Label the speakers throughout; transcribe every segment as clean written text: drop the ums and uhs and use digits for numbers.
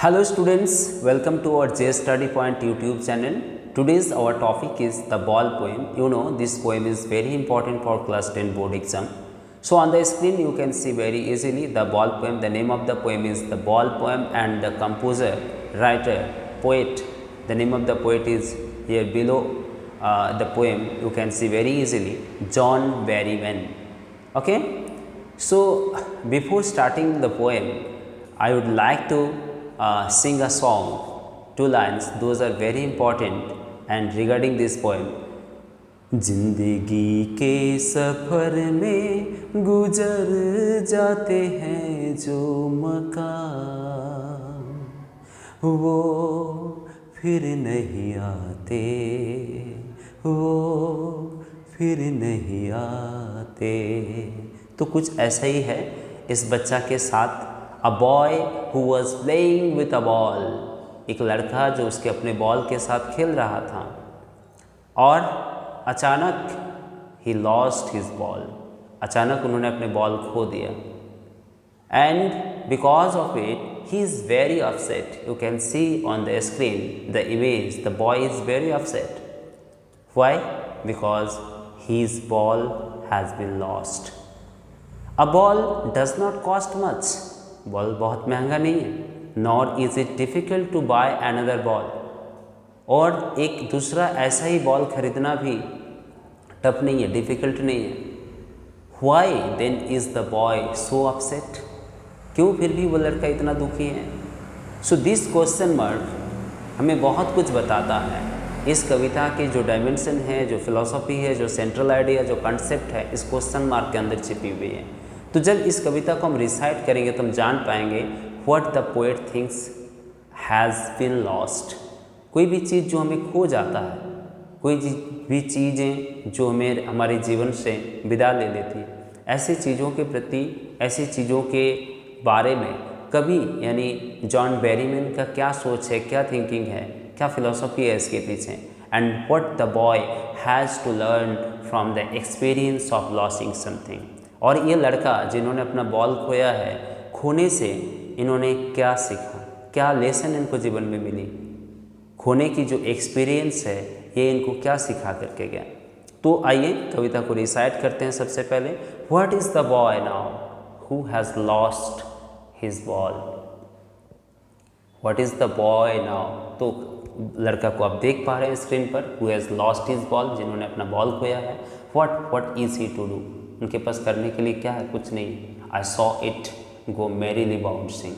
Speaker 1: Hello students, welcome to our J Study Point YouTube channel. Today's our topic is the ball poem. You know this poem is very important for class 10 board exam. So on the screen you can see very easily the ball poem. The name of the poem is the ball poem and the composer, writer, poet. The name of the poet is here below the poem. You can see very easily John Berryman. Okay. So before starting the poem, I would like to sing a song, 2 lines, those are very important. And regarding this poem, जिंदगी के सफ़र में गुजर जाते हैं जो मकाम, वो फिर नहीं आते, वो फिर नहीं आते। तो कुछ ऐसा ही है इस बच्चा के साथ। A boy who was playing with a ball, एक लड़का जो उसके अपने बॉल के साथ खेल रहा था और अचानक he lost his ball, अचानक उन्होंने अपने बॉल खो दिया। And because of it he is very upset. You can see on the screen the image, the boy is very upset. Why? Because his ball has been lost. A ball does not cost much. Ball बहुत महंगा नहीं है। Nor is it difficult to buy another ball, और एक दूसरा ऐसा ही ball खरीदना भी टफ नहीं है, डिफ़िकल्ट नहीं है। Why then is the boy so upset, क्यों फिर भी वो लड़का इतना दुखी है। सो दिस क्वेश्चन मार्क हमें बहुत कुछ बताता है। इस कविता के जो डायमेंशन है, जो फिलॉसफी है, जो सेंट्रल आइडिया, जो कंसेप्ट है, इस क्वेश्चन मार्क के अंदर छिपी हुई है। तो जब इस कविता को हम रिसाइट करेंगे तो हम जान पाएंगे what the poet thinks has been lost. कोई भी चीज़ जो हमें खो जाता है, कोई भी चीज़ें जो हमें हमारे जीवन से विदा ले लेती है, ऐसी चीज़ों के प्रति, ऐसी चीज़ों के बारे में कभी यानी जॉन बेरीमैन का क्या सोच है, क्या थिंकिंग है, क्या फिलॉसफी है इसके पीछे। And what the boy has to learn from the experience of losing something. और ये लड़का जिन्होंने अपना बॉल खोया है, खोने से इन्होंने क्या सीखा, क्या लेसन इनको जीवन में मिली, खोने की जो एक्सपीरियंस है ये इनको क्या सिखा करके गया। तो आइए कविता को रिसाइट करते हैं। सबसे पहले, what is the boy now who has lost his ball. What is the boy now, तो लड़का को आप देख पा रहे हैं स्क्रीन पर, who has lost his ball, जिन्होंने अपना बॉल खोया है। What is he to do, उनके पास करने के लिए क्या है, कुछ नहीं। I saw it go merrily bouncing,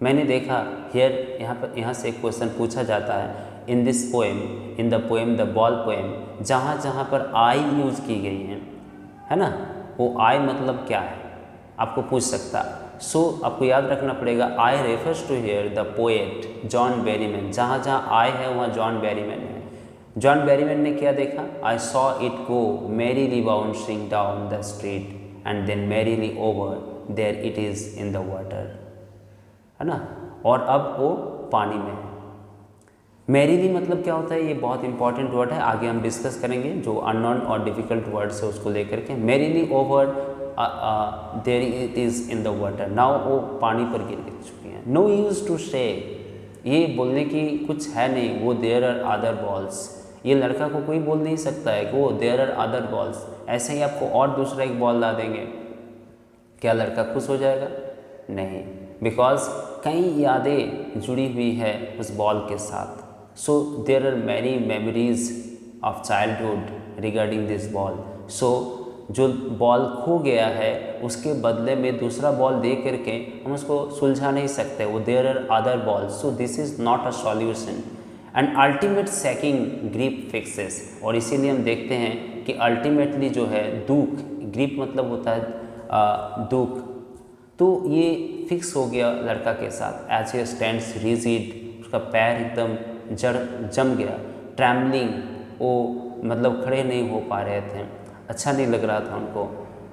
Speaker 1: मैंने देखा। यहाँ से एक क्वेश्चन पूछा जाता है in this poem, in the poem the ball poem, जहाँ पर आई यूज़ की गई है ना, वो आई मतलब क्या है आपको पूछ सकता है। सो आपको याद रखना पड़ेगा, I refers to here the poet John Berryman. जहाँ आई है वहाँ जॉन बेरीमैन है। जॉन बेरीमैन ने क्या देखा, I saw it go merrily bouncing down the street and then merrily over there it is in the water, है ना, और अब वो पानी में है। मैरीली मतलब क्या होता है, ये बहुत इंपॉर्टेंट वर्ड है, आगे हम डिस्कस करेंगे। जो अननोन और डिफ़िकल्ट वर्ड्स है उसको लेकर के, merrily over there it is in the water, now वो पानी पर गिर चुकी हैं। नो यूज़ टू से, ये बोलने की कुछ है नहीं, वो देयर आर अदर बॉल्स, ये लड़का को कोई बोल नहीं सकता है कि वो देयर आर अदर बॉल्स। ऐसे ही आपको और दूसरा एक बॉल ला देंगे, क्या लड़का खुश हो जाएगा? नहीं, बिकॉज कई यादें जुड़ी हुई है उस बॉल के साथ। So there are many memories of childhood regarding this ball. So जो बॉल खो गया है उसके बदले में दूसरा बॉल दे करके हम उसको सुलझा नहीं सकते, वो there are other balls. So this is not a solution and ultimate shaking grief fixes. और इसीलिए हम देखते हैं कि अल्टीमेटली जो है दुख, ग्रीप मतलब होता है दुख, तो ये फिक्स हो गया लड़का के साथ। एज ए स्टैंड्स रिजिड, उसका पैर एकदम जम गया। ट्रैम्बलिंग, वो मतलब खड़े नहीं हो पा रहे थे, अच्छा नहीं लग रहा था उनको।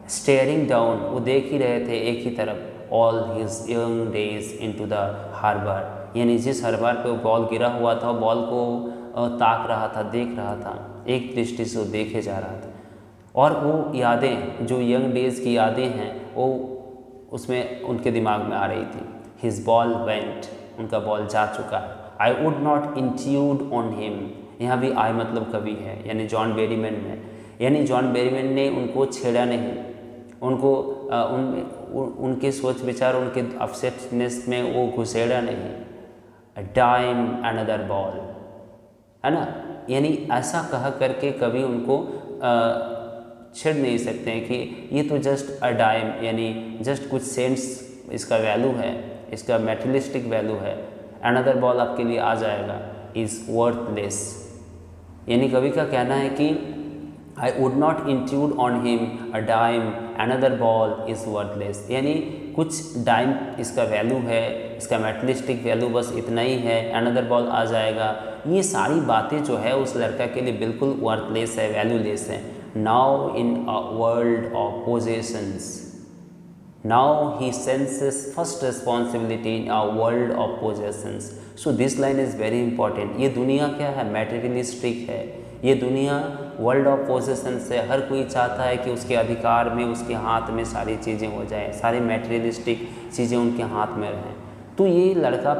Speaker 1: स्टेयरिंग डाउन, वो देख ही रहे थे एक ही तरफ। All his young days into the harbour, यानी जिस हार्बर पे वो बॉल गिरा हुआ था, बॉल को ताक रहा था, देख रहा था, एक दृष्टि से वो देखे जा रहा था। और वो यादें, जो यंग डेज़ की यादें हैं, वो उसमें उनके दिमाग में आ रही थी। हिज बॉल वेंट, उनका बॉल जा चुका है। आई would not intrude on him, यहाँ भी आई मतलब कवि है यानी जॉन बेरीमैन ने, यानी जॉन बेरीमैन ने उनको छेड़ा नहीं, उनको उनके सोच विचार, उनके अपसेटनेस में वो घुसेड़ा नहीं। डाइम अनदर बॉल, है ना, यानी ऐसा कहा करके कभी उनको छेड़ नहीं सकते हैं कि ये तो जस्ट अ डाइम, यानी जस्ट कुछ सेंट्स इसका वैल्यू है, इसका मेटेरियलिस्टिक वैल्यू है, अनदर बॉल आपके लिए आ जाएगा, इज़ वर्थलेस। यानी कवि का कहना है कि I would not intrude on him a dime another ball is worthless, यानी कुछ डाइम इसका वैल्यू है, इसका मेटेरियलिस्टिक वैल्यू बस इतना ही है, अनदर बॉल आ जाएगा, ये सारी बातें जो है उस लड़का के लिए बिल्कुल वर्थलेस है, वैल्यूलेस है। Now in a world of possessions, now he senses first responsibility in a world of possessions. So this line is very important. ये दुनिया क्या है, मैटेरियलिस्टिक है, ये दुनिया वर्ल्ड ऑफ पोजेशन से, हर कोई चाहता है कि उसके अधिकार में, उसके हाथ में सारी चीज़ें हो जाए, सारी मैटेरियलिस्टिक चीज़ें उनके हाथ में रहें। तो ये लड़का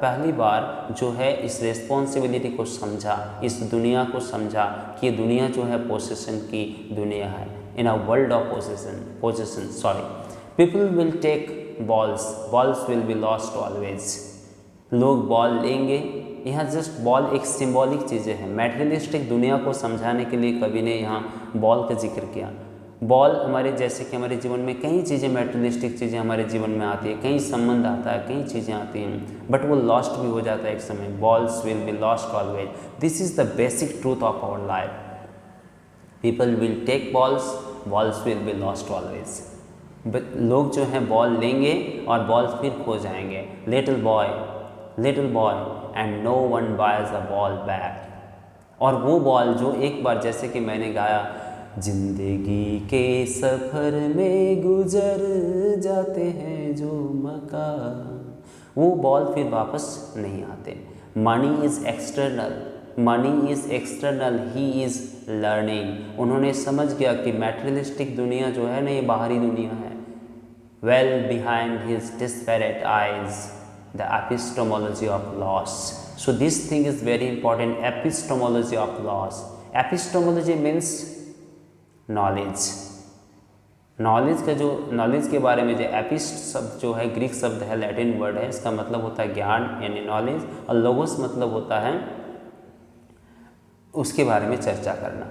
Speaker 1: पहली बार जो है इस रिस्पॉन्सिबिलिटी को समझा, इस दुनिया को समझा कि ये दुनिया जो है पोजेशन की दुनिया है, in a world of possession people will take balls, balls will be lost always, लोग बॉल लेंगे। यहाँ जस्ट बॉल एक सिंबॉलिक चीज़ें हैं, मैटेरियलिस्टिक दुनिया को समझाने के लिए कवि ने यहाँ बॉल का जिक्र किया। बॉल हमारे, जैसे कि हमारे जीवन में कई चीज़ें, मैटेरियलिस्टिक चीज़ें हमारे जीवन में आती है, कई संबंध आता है, कई चीज़ें आती हैं, बट वो लॉस्ट भी हो जाता है एक समय। Balls will be lost always, this is the basic truth of our life. People will take balls, balls will be lost always. लोग जो हैं बॉल लेंगे और बॉल फिर खो जाएंगे। Little boy and no one buys a ball back, और वो बॉल जो एक बार, जैसे कि मैंने गाया, जिंदगी के सफ़र में गुजर जाते हैं जो मका, वो बॉल फिर वापस नहीं आते। Money is external, he is learning. उन्होंने समझ गया कि मैटेरियलिस्टिक दुनिया जो है ना, ये बाहरी दुनिया है। Well behind his disparate eyes the epistemology of loss. So this thing is very important, epistemology of loss. Epistemology means knowledge. Knowledge का जो, नॉलेज के बारे में जो एपिस्ट शब्द जो है, ग्रीक शब्द है, लैटिन वर्ड है, इसका मतलब होता है ज्ञान यानी नॉलेज, और लोगोस मतलब होता है उसके बारे में चर्चा करना।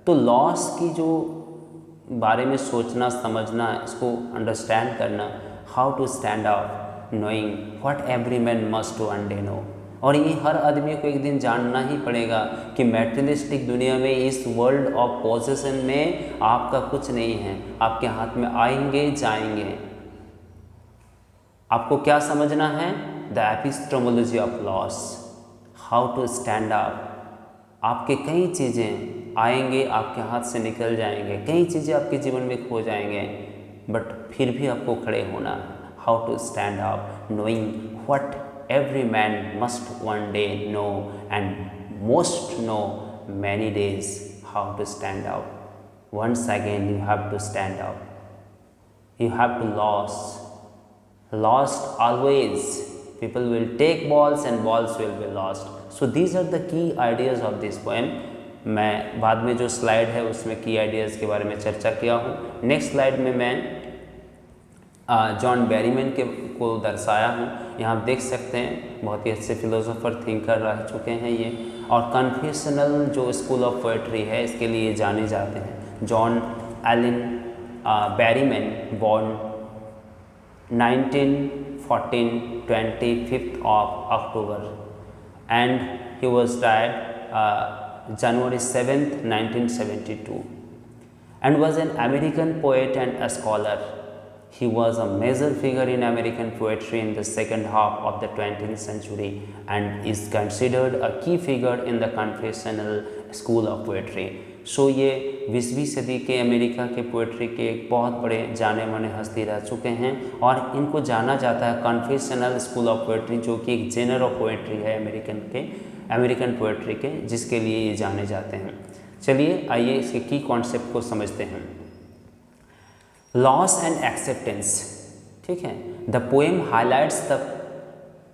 Speaker 1: तो लॉस की जो बारे में सोचना, समझना, इसको अंडरस्टैंड करना, how to stand out, knowing what every man must to one day know, और ये हर आदमी को एक दिन जानना ही पड़ेगा कि मैटेरियलिस्टिक दुनिया में, इस वर्ल्ड ऑफ पोजेशन में आपका कुछ नहीं है, आपके हाथ में आएंगे जाएंगे। आपको क्या समझना है, the epistemology of loss, how to stand out. आपके कई चीज़ें आएंगे, आपके हाथ से निकल जाएंगे, कई चीज़ें आपके जीवन में खो जाएंगे, बट फिर भी आपको खड़े होना है। How to stand out, knowing what every man must one day know and most know many days how to stand out. Once again you have to stand out. You have to lost always. People will take balls and balls will be lost. So these are the key ideas of this poem. मैं बाद में जो slide है उसमें की ideas के बारे में चर्चा किया हूँ। नेक्स्ट स्लाइड में मैं जॉन बेरीमैन को दर्शाया हूँ। यहाँ आप देख सकते हैं बहुत ही अच्छे फिलोसोफर, थिंकर रह चुके हैं ये, और कन्फेशनल जो स्कूल ऑफ पोएट्री है इसके लिए जाने जाते हैं। John Allen Berryman born 1914 25th of October and he was died January 7th 1972 and was an American poet and a scholar. He was a major figure in American poetry in the second half of the 20th century and is considered a key figure in the confessional school of poetry. So ये 20वीं सदी के America के poetry के एक बहुत बड़े जाने माने हस्ती रह चुके हैं और इनको जाना जाता है कन्फेशनल स्कूल ऑफ पोएट्री, जो कि एक जेनर ऑफ पोएट्री है अमेरिकन पोएट्री के, जिसके लिए ये जाने जाते हैं। चलिए आइए इसके की कॉन्सेप्ट को समझते हैं। लॉस एंड एक्सेप्टेंस, ठीक है। The poem highlights the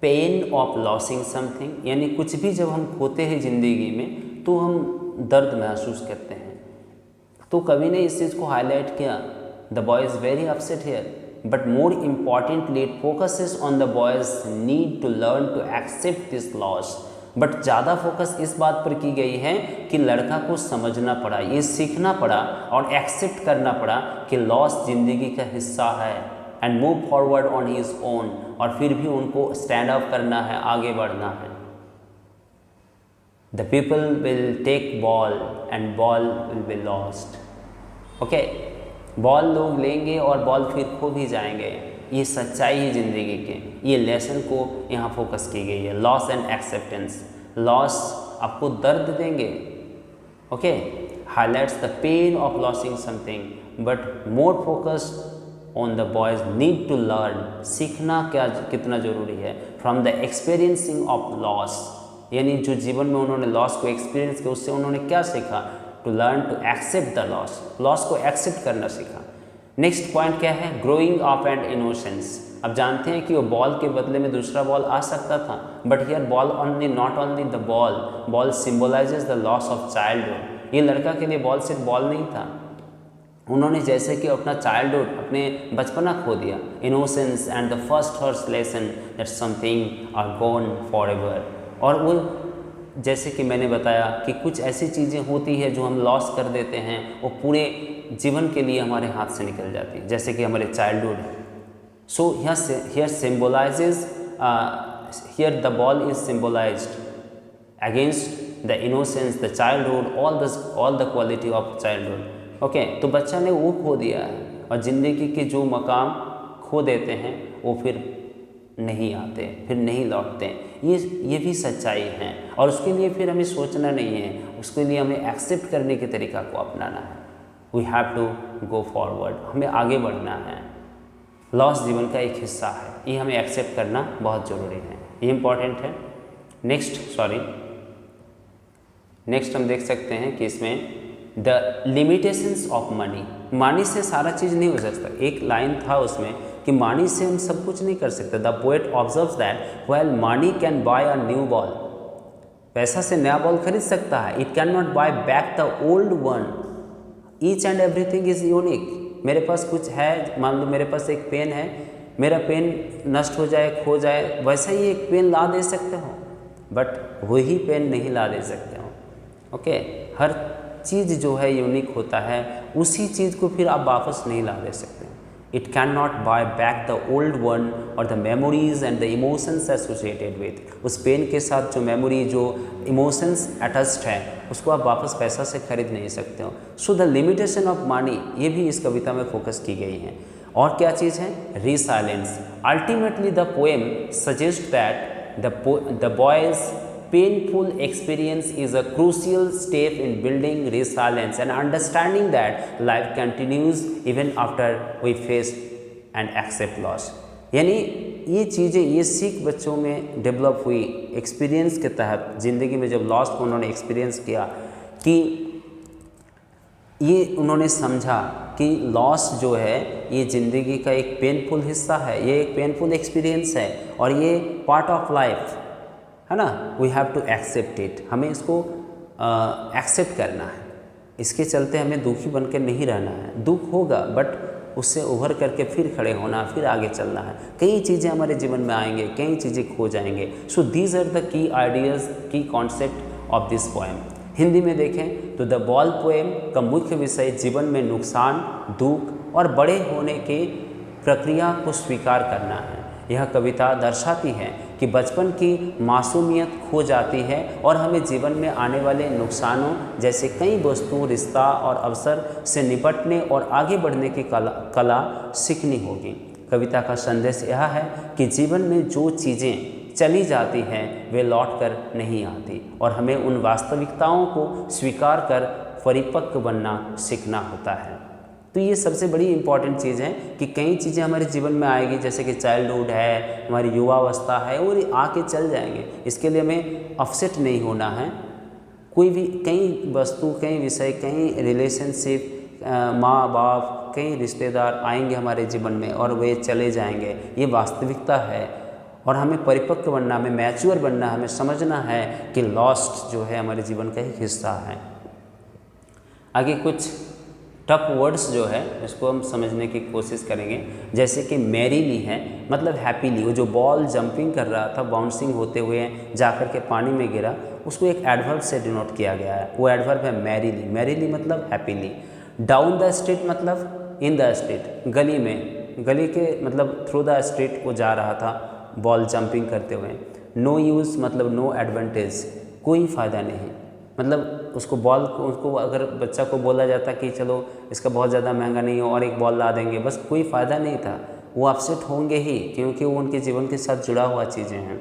Speaker 1: pain of losing something, यानी कुछ भी जब हम खोते हैं ज़िंदगी में तो हम दर्द महसूस करते हैं। तो कवि ने इस चीज़ को हाईलाइट किया, the boy is very upset here but more importantly it focuses on the boy's need to learn to accept this loss. But ज़्यादा फोकस इस बात पर की गई है कि लड़का को समझना पड़ा, ये सीखना पड़ा और एक्सेप्ट करना पड़ा कि लॉस ज़िंदगी का हिस्सा है and move forward on his own, और फिर भी उनको स्टैंड अप करना है, आगे बढ़ना है। The people will take ball and ball will be lost. Okay, ball लोग लेंगे और बॉल फिर खो भी जाएंगे, ये सच्चाई है ज़िंदगी के। ये लेसन को यहाँ फोकस की गई है, लॉस एंड एक्सेप्टेंस। लॉस आपको दर्द देंगे, okay, highlights the pain of losing something but more focused on the boy's need to learn, सीखना क्या कितना ज़रूरी है from the experiencing of loss, यानी जो जीवन में उन्होंने लॉस को एक्सपीरियंस किया उससे उन्होंने क्या सीखा, to learn to accept the loss, loss को एक्सेप्ट करना सीखा। नेक्स्ट पॉइंट क्या है, ग्रोइंग अप एंड इनोसेंस। अब जानते हैं कि वो बॉल के बदले में दूसरा बॉल आ सकता था, but here ball only not only the ball symbolises the loss of childhood. ये लड़का के लिए बॉल सिर्फ बॉल नहीं था, उन्होंने जैसे कि अपना चाइल्डहुड, अपने बचपना खो दिया। Innocence and the first hurt lesson that something are gone forever. और वो जैसे कि मैंने बताया कि कुछ ऐसी चीज़ें होती है जो हम लॉस कर देते हैं, वो पूरे जीवन के लिए हमारे हाथ से निकल जाती है, जैसे कि हमारे चाइल्डहुड है। So here symbolizes, here the ball is symbolized against the innocence, the childhood, all the quality of childhood. Okay, तो बच्चा ने वो खो दिया है, और ज़िंदगी के जो मकाम खो देते हैं वो फिर नहीं आते, फिर नहीं लौटते। ये भी सच्चाई है, और उसके लिए फिर हमें सोचना नहीं है, उसके लिए हमें एक्सेप्ट करने के तरीका को अपनाना है। We have to go forward, हमें आगे बढ़ना है। लॉस जीवन का एक हिस्सा है, ये हमें एक्सेप्ट करना बहुत ज़रूरी है, ये इम्पॉर्टेंट है। नेक्स्ट हम देख सकते हैं कि इसमें द लिमिटेशंस ऑफ मनी से सारा चीज़ नहीं हो सकता। एक लाइन था उसमें कि मनी से हम सब कुछ नहीं कर सकते। The poet observes that while money can buy a new ball, पैसा से नया बॉल खरीद सकता है, it can not buy back the old one. Each and everything is unique. मेरे पास कुछ है, मान लो मेरे पास एक पेन है, मेरा पेन नष्ट हो जाए, खो जाए, वैसा ही एक पेन ला दे सकते हो, बट वही पेन नहीं ला दे सकते हो। ओके, हर चीज़ जो है यूनिक होता है, उसी चीज़ को फिर आप वापस नहीं ला दे सकते। It can not buy back the old one और the memories and the emotions associated with. उस पेन के साथ जो मेमोरी, जो इमोशंस अटैच्ड है, उसको आप वापस पैसा से खरीद नहीं सकते हो। So the limitation of money, ये भी इस कविता में फोकस की गई है। और क्या चीज़ है, resilience. Ultimately the poem suggest that the boys painful experience is a crucial step in building resilience and understanding that life continues even after we face and accept loss। यानी ये चीज़ें, ये सीख बच्चों में डेवलप हुई एक्सपीरियंस के तहत। ज़िंदगी में जब लॉस को उन्होंने एक्सपीरियंस किया कि ये उन्होंने समझा कि लॉस जो है ये ज़िंदगी का एक पेनफुल हिस्सा है, ये एक पेनफुल एक्सपीरियंस है, और ये पार्ट ऑफ लाइफ है ना। We have to accept it, हमें इसको एक्सेप्ट करना है। इसके चलते हमें दुखी बनकर नहीं रहना है। दुख होगा, बट उससे उभर करके फिर खड़े होना, फिर आगे चलना है। कई चीज़ें हमारे जीवन में आएंगे, कई चीज़ें खो जाएंगे। So these are the key ideas, key concept of this poem. Hindi में देखें तो द बॉल पोएम का मुख्य विषय जीवन में नुकसान, दुख और बड़े होने के प्रक्रिया को स्वीकार करना है। यह कविता दर्शाती है कि बचपन की मासूमियत खो जाती है और हमें जीवन में आने वाले नुकसानों जैसे कई वस्तुओं, रिश्ता और अवसर से निपटने और आगे बढ़ने की कला सीखनी होगी। कविता का संदेश यह है कि जीवन में जो चीज़ें चली जाती हैं वे लौट कर नहीं आती, और हमें उन वास्तविकताओं को स्वीकार कर परिपक्व बनना सीखना होता है। तो ये सबसे बड़ी इम्पॉर्टेंट चीज़ है कि कई चीज़ें हमारे जीवन में आएगी, जैसे कि चाइल्डहुड है, हमारी युवावस्था है, और आके चल जाएंगे। इसके लिए हमें अपसेट नहीं होना है। कोई भी, कई वस्तु, कई विषय, कई रिलेशनशिप, माँ बाप, कई रिश्तेदार आएंगे हमारे जीवन में और वे चले जाएंगे, ये वास्तविकता है। और हमें परिपक्व बनना, हमें मैच्योर बनना, हमें समझना है कि लॉस्ट जो है हमारे जीवन का एक हिस्सा है। आगे कुछ टफ वर्ड्स जो है इसको हम समझने की कोशिश करेंगे, जैसे कि मैरीली है मतलब हैप्पीली। वो जो बॉल जंपिंग कर रहा था, बाउंसिंग होते हुए जाकर के पानी में गिरा, उसको एक एडवर्ब से डिनोट किया गया है। वो एडवर्ब है मैरीली। मैरीली मतलब हैप्पीली। डाउन द स्ट्रीट मतलब इन द स्ट्रीट, गली में, गली के मतलब थ्रू द स्ट्रीट वो जा रहा था बॉल जंपिंग करते हुए। नो यूज़ मतलब नो एडवांटेज, कोई फ़ायदा नहीं। मतलब उसको बॉल को, उसको अगर बच्चा को बोला जाता कि चलो इसका बहुत ज़्यादा महंगा नहीं हो और एक बॉल ला देंगे, बस कोई फ़ायदा नहीं था। वो अपसेट होंगे ही, क्योंकि वो उनके जीवन के साथ जुड़ा हुआ चीज़ें हैं।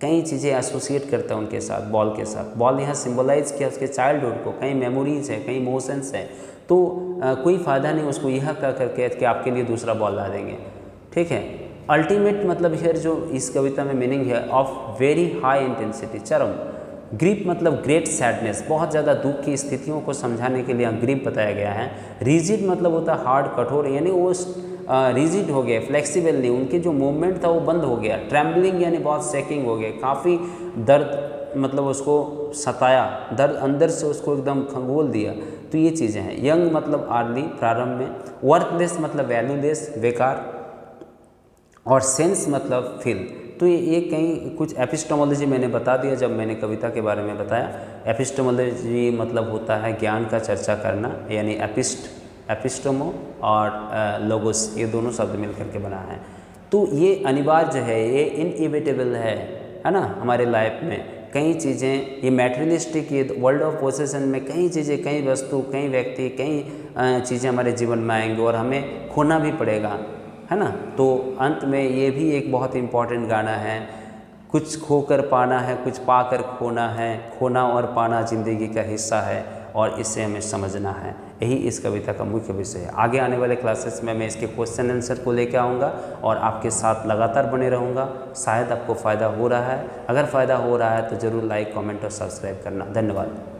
Speaker 1: कई चीज़ें एसोसिएट करता है उनके साथ, बॉल के साथ। बॉल यहाँ सिम्बलाइज किया उसके चाइल्डहुड को, कई मेमोरीज है, कई इमोशंस हैं। तो कोई फ़ायदा नहीं उसको यह कह करके कि आपके लिए दूसरा बॉल ला देंगे। ठीक है। अल्टीमेट मतलब हियर जो इस कविता में मीनिंग है, ऑफ वेरी हाई इंटेंसिटी, चरम। ग्रीप मतलब ग्रेट सैडनेस, बहुत ज़्यादा दुख की स्थितियों को समझाने के लिए ग्रीप बताया गया है। रिजिड मतलब होता है हार्ड, कठोर, यानी वो रिजिड हो गया, फ्लेक्सिबल नहीं, उनके जो मूवमेंट था वो बंद हो गया। ट्रैम्बलिंग यानी बहुत शेकिंग हो गया, काफ़ी दर्द मतलब उसको सताया, दर्द अंदर से उसको एकदम खंगोल दिया। तो ये चीज़ें हैं। यंग मतलब अर्ली, प्रारंभ में। वर्थलेस मतलब वैल्यूलेस, बेकार। और सेंस मतलब फील। तो ये कहीं कुछ एपिस्टोमोलॉजी मैंने बता दिया जब मैंने कविता के बारे में बताया। एपिस्टोमोलॉजी मतलब होता है ज्ञान का चर्चा करना, यानी एपिस्टोमो और लोगोस, ये दोनों शब्द मिल करके बना है। तो ये अनिवार्य है, ये इनएविटेबल है ना हमारे लाइफ में। कई चीज़ें ये मैटेरियलिस्टिक, ये वर्ल्ड ऑफ पोसेशन में कई चीज़ें, कई वस्तु, कई व्यक्ति, कई चीज़ें हमारे जीवन में आएंगे और हमें खोना भी पड़ेगा, है ना। तो अंत में ये भी एक बहुत इम्पॉर्टेंट गाना है, कुछ खोकर पाना है, कुछ पाकर खोना है, खोना और पाना ज़िंदगी का हिस्सा है और इसे हमें समझना है। यही इस कविता का मुख्य विषय है। आगे आने वाले क्लासेस में मैं इसके क्वेश्चन आंसर को लेकर आऊँगा और आपके साथ लगातार बने रहूँगा। शायद आपको फ़ायदा हो रहा है, अगर फ़ायदा हो रहा है तो ज़रूर लाइक, कमेंट और सब्सक्राइब करना। धन्यवाद।